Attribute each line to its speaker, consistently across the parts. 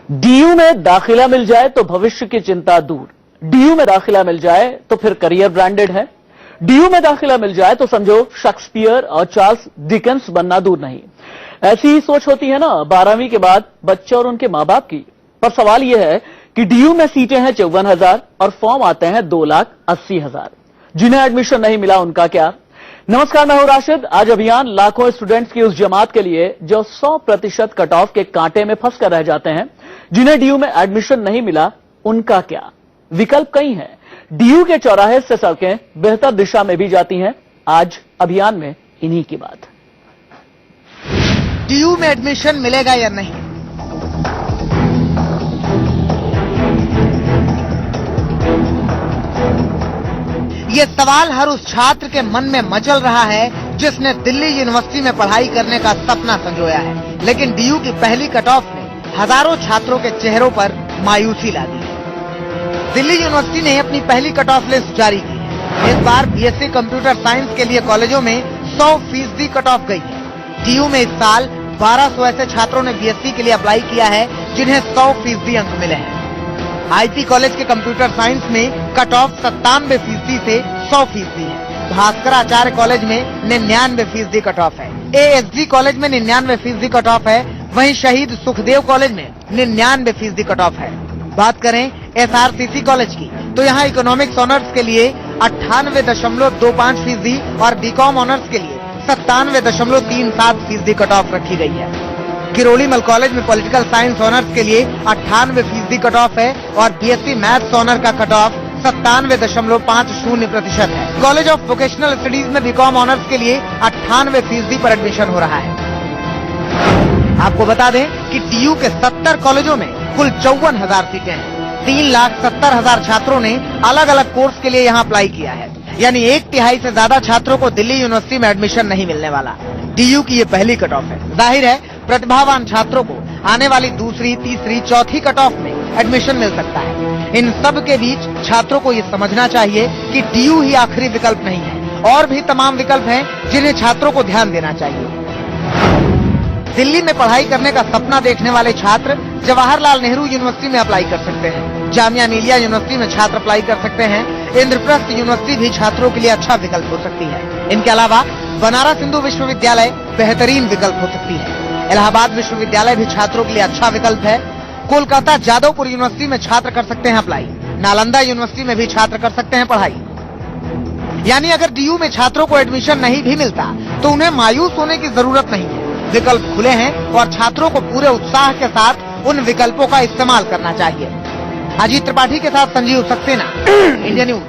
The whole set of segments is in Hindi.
Speaker 1: डीयू में दाखिला मिल जाए तो भविष्य की चिंता दूर। डीयू में दाखिला मिल जाए तो फिर करियर ब्रांडेड है। डीयू में दाखिला मिल जाए तो समझो शेक्सपियर और चार्ल्स डिकेंस बनना दूर नहीं। ऐसी ही सोच होती है ना 12वीं के बाद बच्चे और उनके मां बाप की। पर सवाल यह है कि डीयू में सीटें हैं 54,000 और फॉर्म आते हैं 2,80,000। जिन्हें एडमिशन नहीं मिला उनका क्या। नमस्कार, मैं हूं राशिद। आज अभियान लाखों स्टूडेंट्स की उस जमात के लिए जो 100% कट ऑफ के कांटे में फंस कर रह जाते हैं। जिन्हें डीयू में एडमिशन नहीं मिला उनका क्या। विकल्प कई हैं। डीयू के चौराहे से सड़कें बेहतर दिशा में भी जाती हैं। आज अभियान में इन्हीं की बात।
Speaker 2: डीयू में एडमिशन मिलेगा या नहीं, ये सवाल हर उस छात्र के मन में मचल रहा है जिसने दिल्ली यूनिवर्सिटी में पढ़ाई करने का सपना संजोया है। लेकिन डीयू की पहली कट ऑफ ने हजारों छात्रों के चेहरों पर मायूसी ला दी है। दिल्ली यूनिवर्सिटी ने अपनी पहली कट ऑफ लिस्ट जारी की है। इस बार बीएससी कंप्यूटर साइंस के लिए कॉलेजों में 100% कट ऑफ गई है। डीयू में इस साल 1200 ऐसे छात्रों ने बीएससी के लिए अप्लाई किया है जिन्हें 100% अंक मिले हैं। आईटी कॉलेज के कंप्यूटर साइंस में कट ऑफ 97% से 100% है। भास्कराचार्य कॉलेज में 99% कट ऑफ है। एएसजी कॉलेज में 99% कट ऑफ है। वहीं शहीद सुखदेव कॉलेज में 99% कट ऑफ है। बात करें एसआरसीसी कॉलेज की तो यहाँ इकोनॉमिक्स ऑनर्स के लिए 98.25% और बीकॉम ऑनर्स के लिए 97.37% कट ऑफ रखी गई है। किरोड़ीमल कॉलेज में पॉलिटिकल साइंस ऑनर्स के लिए 98% कट ऑफ है और बीएससी मैथ्स ऑनर का कट ऑफ 97.50% है। कॉलेज ऑफ वोकेशनल स्टडीज में बीकॉम ऑनर्स के लिए 98% पर एडमिशन हो रहा है। आपको बता दें कि डीयू के 70 कॉलेजों में कुल 54,000 सीटें हैं। 3,70,000 छात्रों ने अलग अलग कोर्स के लिए यहाँ अप्लाई किया है। यानी 1/3 से ज्यादा छात्रों को दिल्ली यूनिवर्सिटी में एडमिशन नहीं मिलने वाला। डीयू की ये पहली कट ऑफ है। जाहिर है प्रतिभावान छात्रों को आने वाली दूसरी, तीसरी, चौथी कट ऑफ में एडमिशन मिल सकता है। इन सब के बीच छात्रों को ये समझना चाहिए कि डीयू ही आखिरी विकल्प नहीं है। और भी तमाम विकल्प हैं जिन्हें छात्रों को ध्यान देना चाहिए। दिल्ली में पढ़ाई करने का सपना देखने वाले छात्र जवाहरलाल नेहरू यूनिवर्सिटी में अप्लाई कर सकते हैं। जामिया मिलिया यूनिवर्सिटी में छात्र अप्लाई कर सकते हैं। इंद्रप्रस्थ यूनिवर्सिटी भी छात्रों के लिए अच्छा विकल्प हो सकती है। इनके अलावा बनारस हिंदू विश्वविद्यालय बेहतरीन विकल्प हो सकती है। इलाहाबाद विश्वविद्यालय भी छात्रों के लिए अच्छा विकल्प है। कोलकाता जादवपुर यूनिवर्सिटी में छात्र कर सकते हैं अप्लाई। नालंदा यूनिवर्सिटी में भी छात्र कर सकते हैं पढ़ाई। यानी अगर डीयू में छात्रों को एडमिशन नहीं भी मिलता तो उन्हें मायूस होने की जरूरत नहीं है। विकल्प खुले हैं और छात्रों को पूरे उत्साह के साथ उन विकल्पों का इस्तेमाल करना चाहिए। अजीत त्रिपाठी के साथ Sanjeev Saxena, India news.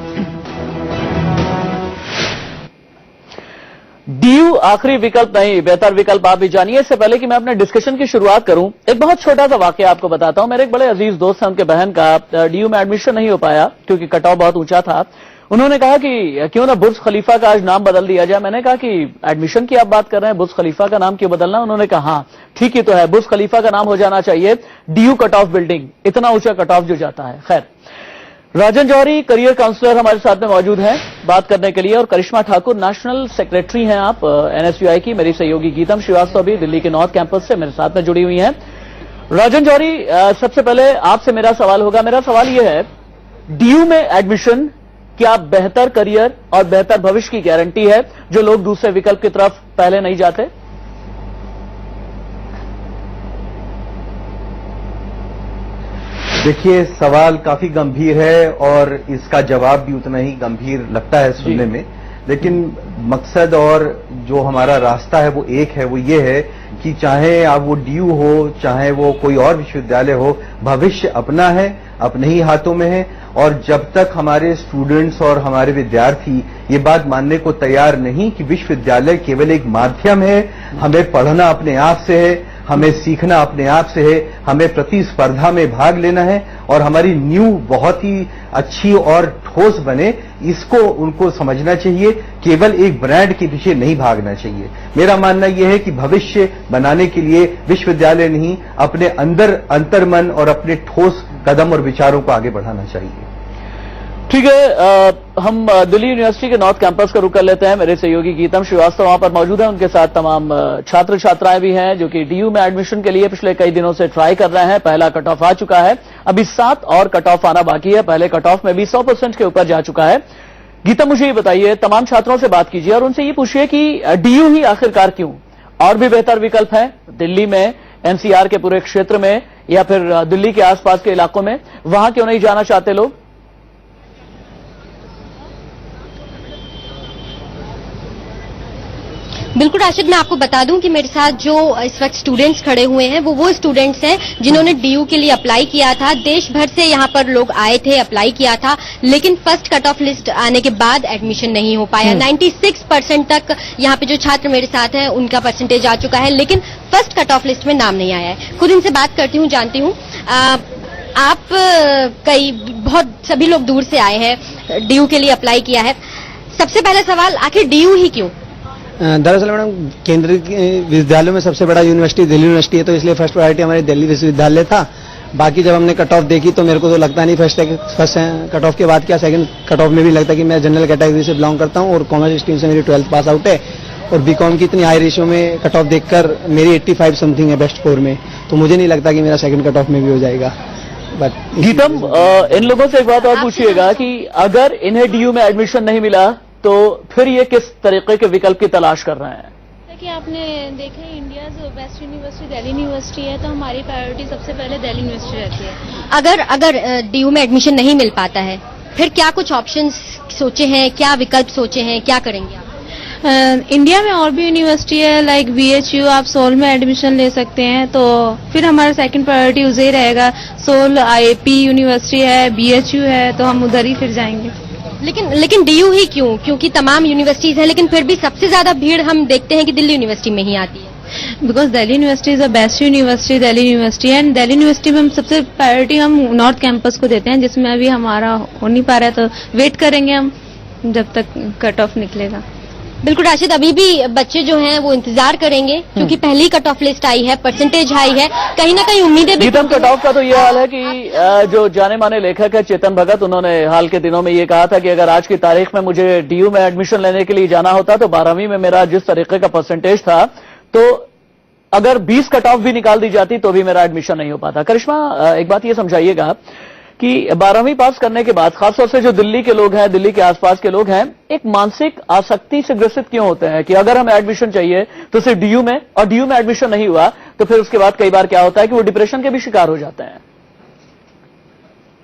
Speaker 1: DU आखिरी विकल्प नहीं, बेहतर विकल्प आप भी जानिए। इससे पहले कि मैं अपने डिस्कशन की शुरुआत करूं, एक बहुत छोटा सा वाकया आपको बताता हूं। मेरे एक बड़े अजीज दोस्त हैं, उनके बहन का डीयू में एडमिशन नहीं हो पाया क्योंकि कट ऑफ बहुत ऊंचा था। उन्होंने कहा कि क्यों ना बुर्ज खलीफा का आज नाम बदल दिया जाए। मैंने कहा कि एडमिशन की आप बात कर रहे हैं, बुर्ज खलीफा का नाम क्यों बदलना। उन्होंने कहा हाँ ठीक ही तो है, बुर्ज खलीफा का नाम हो जाना चाहिए डीयू कट ऑफ बिल्डिंग, इतना ऊंचा कट ऑफ जो जाता है। खैर, राजन जौहरी करियर काउंसलर हमारे साथ में मौजूद हैं बात करने के लिए, और करिश्मा ठाकुर नेशनल सेक्रेटरी हैं आप एनएसयूआई की। मेरी सहयोगी गीतम श्रीवास्तव भी दिल्ली के नॉर्थ कैंपस से मेरे साथ में जुड़ी हुई हैं। राजन जौहरी, सबसे पहले आपसे मेरा सवाल होगा। मेरा सवाल यह है, डीयू में एडमिशन क्या बेहतर करियर और बेहतर भविष्य की गारंटी है जो लोग दूसरे विकल्प की तरफ पहले नहीं जाते?
Speaker 3: देखिए, सवाल काफी गंभीर है और इसका जवाब भी उतना ही गंभीर लगता है सुनने में। लेकिन मकसद और जो हमारा रास्ता है वो एक है, वो ये है कि चाहे आप वो डीयू हो, चाहे वो कोई और विश्वविद्यालय हो, भविष्य अपना है, अपने ही हाथों में है। और जब तक हमारे स्टूडेंट्स और हमारे विद्यार्थी ये बात मानने को तैयार नहीं कि विश्वविद्यालय केवल एक माध्यम है, हमें पढ़ना अपने आप से है, हमें सीखना अपने आप से है, हमें प्रतिस्पर्धा में भाग लेना है और हमारी नींव बहुत ही अच्छी और ठोस बने, इसको उनको समझना चाहिए। केवल एक ब्रांड के पीछे नहीं भागना चाहिए। मेरा मानना यह है कि भविष्य बनाने के लिए विश्वविद्यालय नहीं, अपने अंदर अंतर्मन और अपने ठोस कदम और विचारों को आगे बढ़ाना चाहिए।
Speaker 1: ठीक है, हम दिल्ली यूनिवर्सिटी के नॉर्थ कैंपस का रुख कर लेते हैं। मेरे सहयोगी गीतम श्रीवास्तव वहां पर मौजूद है, उनके साथ तमाम छात्र छात्राएं भी हैं जो कि डीयू में एडमिशन के लिए पिछले कई दिनों से ट्राई कर रहे हैं। पहला कट ऑफ आ चुका है, अभी 7 और कट ऑफ आना बाकी है। पहले कट ऑफ में भी 100% के ऊपर जा चुका है। गीतम, मुझे ये बताइए, तमाम छात्रों से बात कीजिए और उनसे ये पूछिए कि डीयू ही आखिरकार क्यों? और भी बेहतर विकल्प है दिल्ली में, एनसीआर के पूरे क्षेत्र में, या फिर दिल्ली के आसपास के इलाकों में, वहां क्यों नहीं जाना चाहते लोग?
Speaker 4: बिल्कुल राशिद, मैं आपको बता दूं कि मेरे साथ जो इस वक्त स्टूडेंट्स खड़े हुए हैं वो स्टूडेंट्स हैं जिन्होंने डीयू के लिए अप्लाई किया था। देश भर से यहाँ पर लोग आए थे, अप्लाई किया था, लेकिन फर्स्ट कट ऑफ लिस्ट आने के बाद एडमिशन नहीं हो पाया। 96% तक यहाँ पे जो छात्र मेरे साथ हैं उनका परसेंटेज आ चुका है, लेकिन फर्स्ट कट ऑफ लिस्ट में नाम नहीं आया है। खुद इनसे बात करती हूँ, जानती हूँ। आप सभी लोग दूर से आए हैं, डीयू के लिए अप्लाई किया है। सबसे पहला सवाल, आखिर डीयू ही क्यों?
Speaker 5: दरअसल मैडम, केंद्रीय विश्वविद्यालयों में सबसे बड़ा यूनिवर्सिटी दिल्ली यूनिवर्सिटी है, तो इसलिए फर्स्ट प्रायोरिटी हमारी दिल्ली विश्वविद्यालय था। बाकी जब हमने कट ऑफ देखी तो मेरे को तो लगता नहीं फर्स्ट कट ऑफ के बाद क्या सेकंड कट ऑफ में भी लगता कि मैं जनरल कैटेगरी से बिलोंग करता हूं और कॉमर्स स्ट्रीम से मेरी 12th पास आउट है, और बीकॉम की इतनी हाई रेशियो में कट ऑफ देखकर मेरी 85 समथिंग है बेस्ट 4 में, तो मुझे नहीं लगता कि मेरा सेकंड कट ऑफ में भी हो जाएगा। बट
Speaker 1: गीतम, इन लोगों से एक बात और पूछिएगा कि अगर इन्हें डीयू में एडमिशन नहीं मिला तो फिर ये किस तरीके के विकल्प की तलाश कर रहे हैं?
Speaker 6: कि आपने देखा India best university Delhi university है, तो हमारी प्रायोरिटी सबसे पहले दिल्ली यूनिवर्सिटी रहती है।
Speaker 4: अगर डीयू में एडमिशन नहीं मिल पाता है, फिर क्या कुछ ऑप्शंस सोचे हैं, क्या विकल्प सोचे हैं, क्या करेंगे आप?
Speaker 6: इंडिया में और भी यूनिवर्सिटी है, लाइक बीएचयू, आप सोल में एडमिशन ले सकते हैं, तो फिर हमारा सेकंड प्रायोरिटी उसे ही रहेगा। सोल आईआईपी यूनिवर्सिटी है, बीएचयू है, तो हम उधर ही फिर जाएंगे।
Speaker 4: लेकिन डीयू ही क्यों? क्योंकि तमाम यूनिवर्सिटीज है, लेकिन फिर भी सबसे ज्यादा भीड़ हम देखते हैं कि दिल्ली यूनिवर्सिटी में ही आती है।
Speaker 6: Because Delhi university is the best university, Delhi university, and Delhi university में हम सबसे प्रायोरिटी हम नॉर्थ कैंपस को देते हैं, जिसमें अभी हमारा हो नहीं पा रहा है, तो वेट करेंगे हम जब तक कट ऑफ निकलेगा।
Speaker 4: बिल्कुल राशिद, अभी भी बच्चे जो हैं वो इंतजार करेंगे, क्योंकि पहली कट ऑफ लिस्ट आई है, परसेंटेज हाई है, कहीं ना कहीं उम्मीदें भी।
Speaker 1: गीतम, कट ऑफ का तो ये हाल है कि जो जाने माने लेखक है चेतन भगत, उन्होंने हाल के दिनों में ये कहा था कि अगर आज की तारीख में मुझे डीयू में एडमिशन लेने के लिए जाना होता तो 12वीं में मेरा जिस तरीके का परसेंटेज था, तो अगर 20 कट ऑफ भी निकाल दी जाती तो भी मेरा एडमिशन नहीं हो पाता। करिश्मा, एक बात ये समझाइएगा कि 12वीं पास करने के बाद खासतौर से जो दिल्ली के लोग हैं, दिल्ली के आसपास के लोग हैं, एक मानसिक आसक्ति से ग्रसित क्यों होते हैं कि अगर हमें एडमिशन चाहिए तो सिर्फ डीयू में, और डीयू में एडमिशन नहीं हुआ तो फिर उसके बाद कई बार क्या होता है कि वो डिप्रेशन के भी शिकार हो जाते हैं?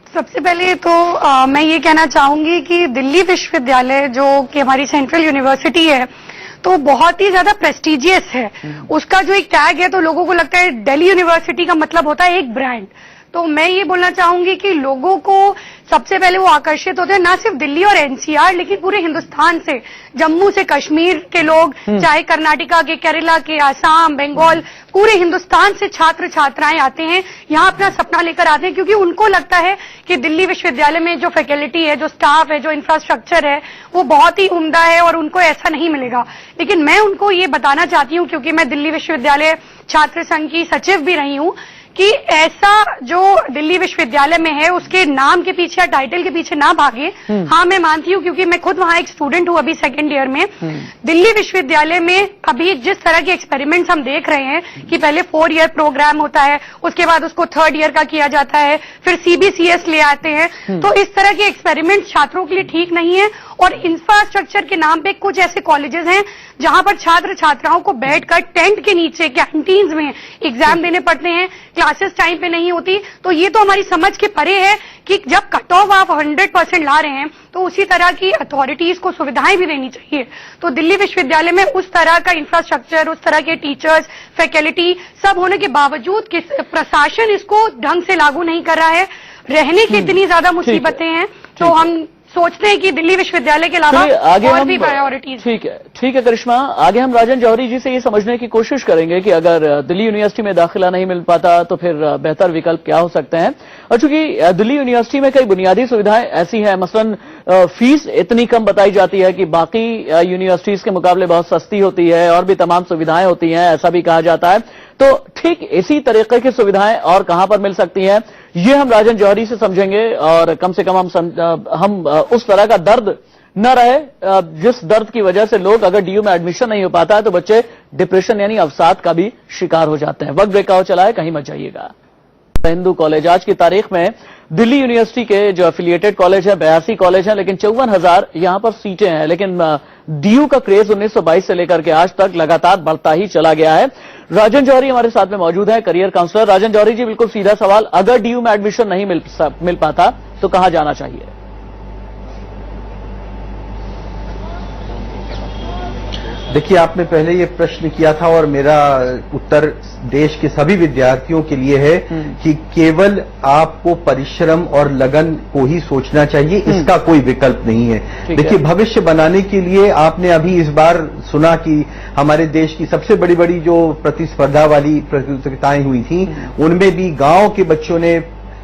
Speaker 7: सबसे पहले तो मैं ये कहना चाहूंगी कि दिल्ली विश्वविद्यालय जो कि हमारी सेंट्रल यूनिवर्सिटी है, तो बहुत ही ज्यादा प्रेस्टिजियस है। उसका जो एक टैग है, तो लोगों को लगता है दिल्ली यूनिवर्सिटी का मतलब होता है एक ब्रांड। तो मैं ये बोलना चाहूंगी कि लोगों को सबसे पहले वो आकर्षित होते हैं ना सिर्फ दिल्ली और एनसीआर, लेकिन पूरे हिंदुस्तान से, जम्मू से कश्मीर के लोग, चाहे कर्नाटका के, केरला के, आसाम, बंगाल, पूरे हिंदुस्तान से छात्र छात्राएं आते हैं यहाँ, अपना सपना लेकर आते हैं, क्योंकि उनको लगता है कि दिल्ली विश्वविद्यालय में जो फैकल्टी है, जो स्टाफ है, जो इंफ्रास्ट्रक्चर है, वो बहुत ही उम्दा है और उनको ऐसा नहीं मिलेगा। लेकिन मैं उनको ये बताना चाहती हूँ, क्योंकि मैं दिल्ली विश्वविद्यालय छात्र संघ की सचिव भी रही हूँ, कि ऐसा जो दिल्ली विश्वविद्यालय में है उसके नाम के पीछे या टाइटल के पीछे ना भागे। हाँ, मैं मानती हूँ, क्योंकि मैं खुद वहां एक स्टूडेंट हूँ अभी सेकेंड ईयर में। दिल्ली विश्वविद्यालय में अभी जिस तरह के एक्सपेरिमेंट्स हम देख रहे हैं कि पहले 4 ईयर प्रोग्राम होता है, उसके बाद उसको 3rd ईयर का किया जाता है, फिर सीबीसीएस ले आते हैं, तो इस तरह के एक्सपेरिमेंट्स छात्रों के लिए ठीक नहीं है। और इंफ्रास्ट्रक्चर के नाम पे कुछ ऐसे कॉलेजेस हैं जहां पर छात्र छात्राओं को बैठकर टेंट के नीचे कैंटीन्स में एग्जाम देने पड़ते हैं, क्लासेस टाइम पे नहीं होती। तो ये तो हमारी समझ के परे है कि जब कट ऑफ आप 100% ला रहे हैं तो उसी तरह की अथॉरिटीज को सुविधाएं भी देनी चाहिए। तो दिल्ली विश्वविद्यालय में उस तरह का इंफ्रास्ट्रक्चर, उस तरह के टीचर्स, फैकल्टी सब होने के बावजूद प्रशासन इसको ढंग से लागू नहीं कर रहा है। रहने की इतनी ज्यादा मुसीबतें हैं, तो हम सोचते हैं कि दिल्ली विश्वविद्यालय के अलावा और भी प्रायोरिटीज।
Speaker 1: ठीक है करिश्मा, आगे हम राजन जौहरी जी से ये समझने की कोशिश करेंगे कि अगर दिल्ली यूनिवर्सिटी में दाखिला नहीं मिल पाता तो फिर बेहतर विकल्प क्या हो सकते हैं। और चूंकि दिल्ली यूनिवर्सिटी में कई बुनियादी सुविधाएं ऐसी हैं, मसलन फीस इतनी कम बताई जाती है कि बाकी यूनिवर्सिटीज के मुकाबले बहुत सस्ती होती है और भी तमाम सुविधाएं होती हैं, ऐसा भी कहा जाता है। तो ठीक इसी तरीके की सुविधाएं और कहां पर मिल सकती हैं, ये हम राजन जौहरी से समझेंगे और कम से कम हम उस तरह का दर्द न रहे जिस दर्द की वजह से लोग, अगर डीयू में एडमिशन नहीं हो पाता है तो बच्चे डिप्रेशन यानी अवसाद का भी शिकार हो जाते हैं। वक्त ब्रेक का चला है, कहीं मत जाइएगा। हिंदू कॉलेज आज की तारीख में दिल्ली यूनिवर्सिटी के जो एफिलिएटेड कॉलेज है 82 कॉलेज हैं, लेकिन 54,000 यहां पर सीटें हैं। लेकिन डीयू का क्रेज 1922 से लेकर के आज तक लगातार बढ़ता ही चला गया है। राजन जौहरी हमारे साथ में मौजूद है, करियर काउंसलर। राजन जौहरी जी, बिल्कुल सीधा सवाल, अगर डीयू में एडमिशन नहीं मिल पाता तो कहां जाना चाहिए?
Speaker 3: देखिए, आपने पहले ये प्रश्न किया था और मेरा उत्तर देश के सभी विद्यार्थियों के लिए है कि केवल आपको परिश्रम और लगन को ही सोचना चाहिए, इसका कोई विकल्प नहीं है। देखिए, भविष्य बनाने के लिए आपने अभी इस बार सुना कि हमारे देश की सबसे बड़ी बड़ी जो प्रतिस्पर्धा वाली प्रतियोगिताएं हुई थी, उनमें भी गांव के बच्चों ने,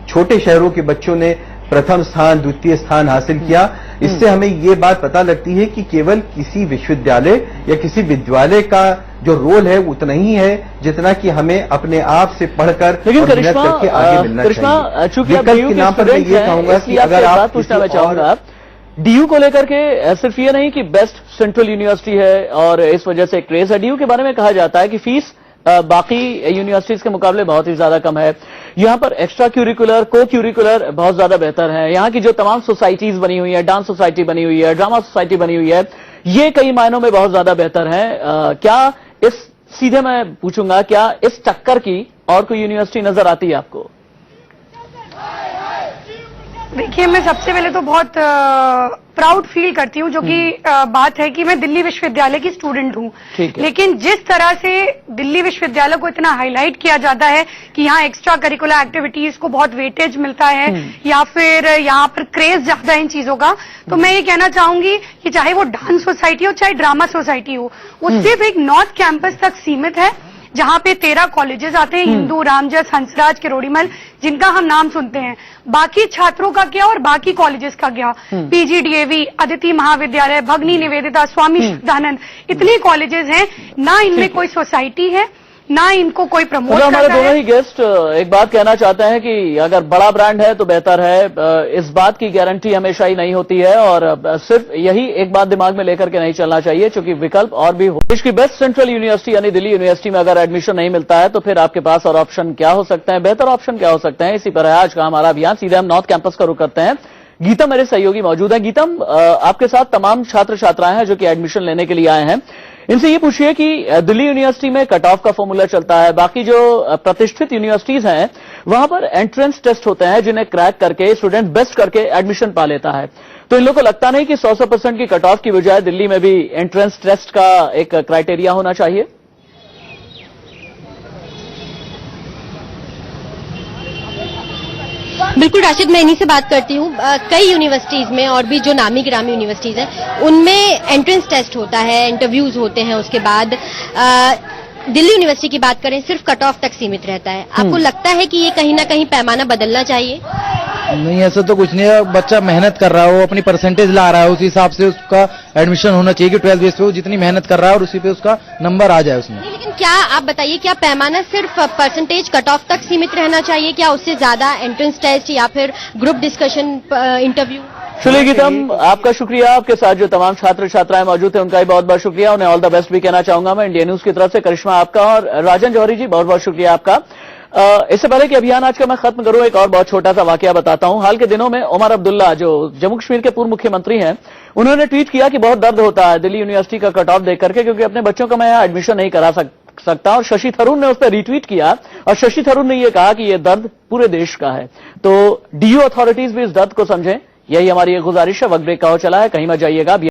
Speaker 3: छोटे शहरों के बच्चों ने प्रथम स्थान, द्वितीय स्थान हासिल किया। इससे हमें ये बात पता लगती है कि केवल किसी विश्वविद्यालय या किसी विद्यालय का जो रोल है उतना ही है जितना कि हमें अपने आप से पढ़कर और मेहनत करके आगे मिलना चाहिए।
Speaker 1: चूंकि आप
Speaker 3: विकल्प के नाम पर मैं ये कहूंगा कि अगर आप
Speaker 1: पूछना मैं चाहूंगा, डीयू को लेकर के सिर्फ ये नहीं कि बेस्ट सेंट्रल यूनिवर्सिटी है और इस वजह से क्रेज है, डीयू के बारे में कहा जाता है कि फीस बाकी यूनिवर्सिटीज के मुकाबले बहुत ही ज्यादा कम है। यहां पर एक्स्ट्रा क्यूरिकुलर, को क्यूरिकुलर बहुत ज्यादा बेहतर है। यहां की जो तमाम सोसाइटीज बनी हुई है, डांस सोसाइटी बनी हुई है, ड्रामा सोसाइटी बनी हुई है, ये कई मायनों में बहुत ज्यादा बेहतर है। क्या सीधे मैं पूछूंगा, क्या इस टक्कर की और कोई यूनिवर्सिटी नजर आती है आपको?
Speaker 7: देखिए, मैं सबसे पहले तो बहुत प्राउड फील करती हूँ, जो कि बात है कि मैं दिल्ली विश्वविद्यालय की स्टूडेंट हूँ। लेकिन जिस तरह से दिल्ली विश्वविद्यालय को इतना हाईलाइट किया जाता है कि यहाँ एक्स्ट्रा करिकुलर एक्टिविटीज को बहुत वेटेज मिलता है या फिर यहाँ पर क्रेज ज्यादा है इन चीजों का, तो मैं ये कहना चाहूंगी कि चाहे वो डांस सोसाइटी हो चाहे ड्रामा सोसाइटी हो, वो सिर्फ एक नॉर्थ कैंपस तक सीमित है, जहां पे 13 कॉलेजेस आते हैं, हिंदू, रामजस, हंसराज, किरोड़ीमल, जिनका हम नाम सुनते हैं। बाकी छात्रों का क्या और बाकी कॉलेजेस का क्या? पीजीडीएवी, अदिति महाविद्यालय, भगनी निवेदिता, स्वामी श्रद्धानंद, इतनी कॉलेजेस हैं, ना इनमें कोई सोसाइटी है, ना इनको कोई प्रमोट करता है।
Speaker 1: हमारे दोनों ही गेस्ट एक बात कहना चाहते हैं कि अगर बड़ा ब्रांड है तो बेहतर है, इस बात की गारंटी हमेशा ही नहीं होती है और सिर्फ यही एक बात दिमाग में लेकर के नहीं चलना चाहिए, क्योंकि विकल्प और भी हो। देश की बेस्ट सेंट्रल यूनिवर्सिटी यानी दिल्ली यूनिवर्सिटी में अगर एडमिशन नहीं मिलता है तो फिर आपके पास और ऑप्शन क्या हो सकते हैं, बेहतर ऑप्शन क्या हो सकते हैं? इसी पर है आज का हमारा अभियान। सीधे हम नॉर्थ कैंपस का रुख करते हैं। गीतम मेरे सहयोगी मौजूद है। गीतम, आपके साथ तमाम छात्र छात्राएं हैं जो कि एडमिशन लेने के लिए आए हैं। इनसे ये पूछिए कि दिल्ली यूनिवर्सिटी में कट ऑफ का फॉर्मूला चलता है, बाकी जो प्रतिष्ठित यूनिवर्सिटीज हैं वहां पर एंट्रेंस टेस्ट होते हैं जिन्हें क्रैक करके स्टूडेंट बेस्ट करके एडमिशन पा लेता है। तो इन लोगों को लगता नहीं कि 100% की कट ऑफ की बजाय दिल्ली में भी एंट्रेंस टेस्ट का एक क्राइटेरिया होना चाहिए?
Speaker 4: बिल्कुल राशिद, मैं इन्हीं से बात करती हूँ। कई यूनिवर्सिटीज में और भी जो नामी गिरामी यूनिवर्सिटीज हैं उनमें एंट्रेंस टेस्ट होता है, इंटरव्यूज होते हैं, उसके बाद दिल्ली यूनिवर्सिटी की बात करें सिर्फ कट ऑफ तक सीमित रहता है। आपको लगता है कि ये कहीं ना कहीं पैमाना बदलना चाहिए?
Speaker 8: नहीं, ऐसा तो कुछ नहीं है। बच्चा मेहनत कर रहा है, वो अपनी परसेंटेज ला रहा है, उस हिसाब से उसका एडमिशन होना चाहिए कि 12th बेस पे वो जितनी मेहनत कर रहा है और उसी पे उसका नंबर आ जाए उसमें।
Speaker 4: नहीं, लेकिन क्या आप बताइए, क्या पैमाना सिर्फ परसेंटेज कट ऑफ तक सीमित रहना चाहिए? क्या उससे ज्यादा एंट्रेंस टेस्ट या फिर ग्रुप डिस्कशन, इंटरव्यू?
Speaker 1: चलिए गीतम, आपका शुक्रिया। आपके साथ जो तमाम छात्र छात्राएं मौजूद थे उनका भी बहुत बहुत शुक्रिया। उन्हें ऑल द बेस्ट भी कहना चाहूंगा मैं इंडिया न्यूज की तरफ से। करिश्मा आपका और राजन जौहरी जी बहुत बहुत शुक्रिया आपका। इससे पहले कि अभियान आज का मैं खत्म करूं, एक और बहुत छोटा सा वाकया बताता हूं। हाल के दिनों में उमर अब्दुल्ला जो जम्मू कश्मीर के पूर्व मुख्यमंत्री हैं, उन्होंने ट्वीट किया कि बहुत दर्द होता है दिल्ली यूनिवर्सिटी का कट ऑफ देख करके, क्योंकि अपने बच्चों का मैं यहां एडमिशन नहीं करा सकता। और शशि थरूर ने उस पर रीट्वीट किया और शशि थरूर ने यह कहा कि यह दर्द पूरे देश का है। तो डीयू अथॉरिटीज भी इस दर्द को समझें, यही हमारी एक गुजारिश है। वक्त ब्रेक का हो चला है, कहीं मत जाइएगा।